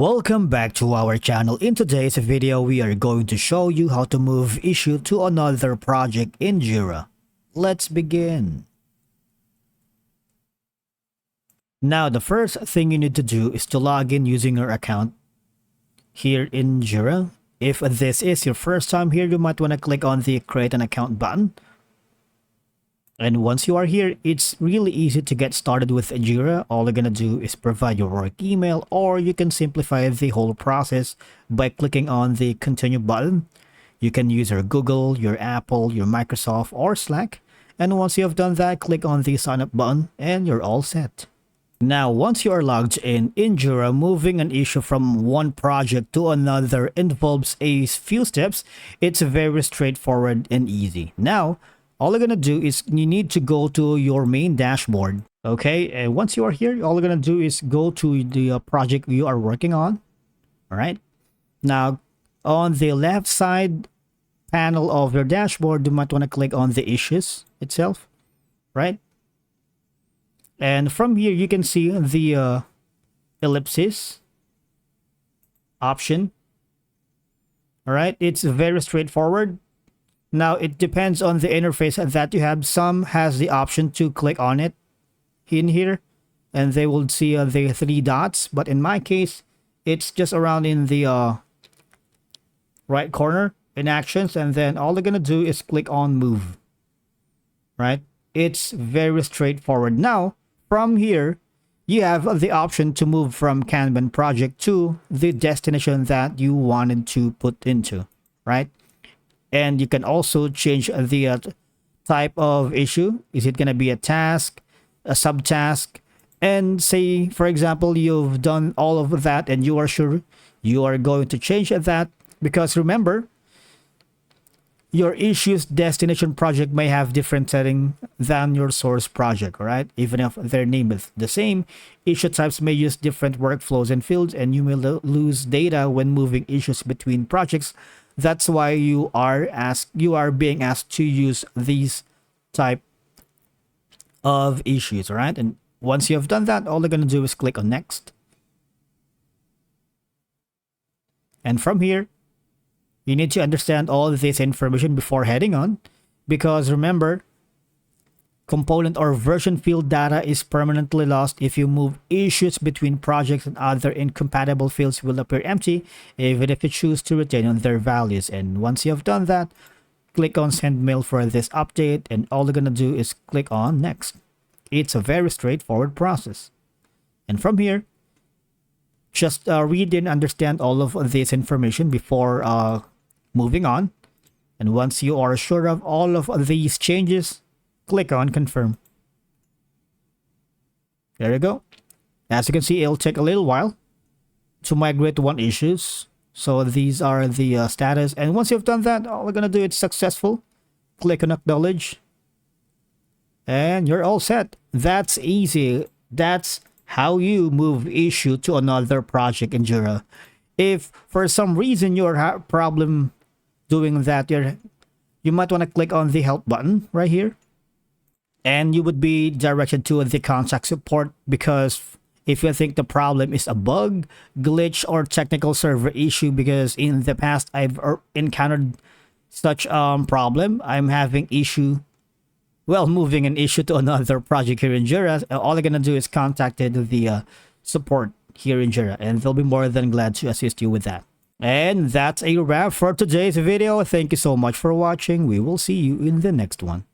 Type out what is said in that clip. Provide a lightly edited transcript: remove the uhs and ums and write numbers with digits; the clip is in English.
Welcome back to our channel. In today's video, we are going to show you how to move issue to another project in Jira. Let's begin. Now, the first thing you need to do is to log in using your account here in Jira. If this is your first time here, you might want to click on the create an account button. And once you are here, it's really easy to get started with Jira. All you're gonna do is provide your work email, or you can simplify the whole process by clicking on the continue button. You can use your Google, your Apple, your Microsoft, or Slack. And once you have done that, click on the sign up button and you're all set. Now, once you are logged in Jira, moving an issue from one project to another involves a few steps. It's very straightforward and easy. Now, all you're gonna do is you need to go to your main dashboard. Okay, and once you are here, all you're gonna do is go to the project you are working on. All right, now on the left side panel of your dashboard, you might want to click on the issues itself, right? And from here you can see the ellipsis option. All right, it's very straightforward. Now, it depends on the interface that you have. Some has the option to click on it in here, and they will see the three dots. But in my case, it's just around in the right corner in actions. And then all they're going to do is click on move. Right? It's very straightforward. Now, from here, you have the option to move from Kanban project to the destination that you wanted to put into. Right? And you can also change the type of issue. Is it going to be a task, a subtask? And say, for example, you've done all of that and you are sure you are going to change that. Because remember, your issue's destination project may have different setting than your source project, right? Even if their name is the same, issue types may use different workflows and fields, and you may lose data when moving issues between projects. That's why you are being asked to use these type of issues, right? And once you have done that, all you're going to do is click on next. And from here, you need to understand all of this information before heading on, because remember, component or version field data is permanently lost. If you move issues between projects, and other incompatible fields will appear empty, even if you choose to retain on their values. And once you have done that, click on send mail for this update, and all you're gonna do is click on next. It's a very straightforward process. And from here, just read and understand all of this information before moving on. And once you are sure of all of these changes, click on confirm. There you go. As you can see, it'll take a little while to migrate one issues. So these are the status. And once you've done that, all we're going to do is successful. Click on acknowledge. And you're all set. That's easy. That's how you move issue to another project in Jira. If for some reason you're having problem doing that, you might want to click on the help button right here. And you would be directed to the contact support, because if you think the problem is a bug, glitch, or technical server issue, because in the past I've encountered such problem. I'm having issue, well, moving an issue to another project here in Jira. All I'm gonna do is contact the support here in Jira, and they'll be more than glad to assist you with that. And that's a wrap for today's video. Thank you so much for watching. We will see you in the next one.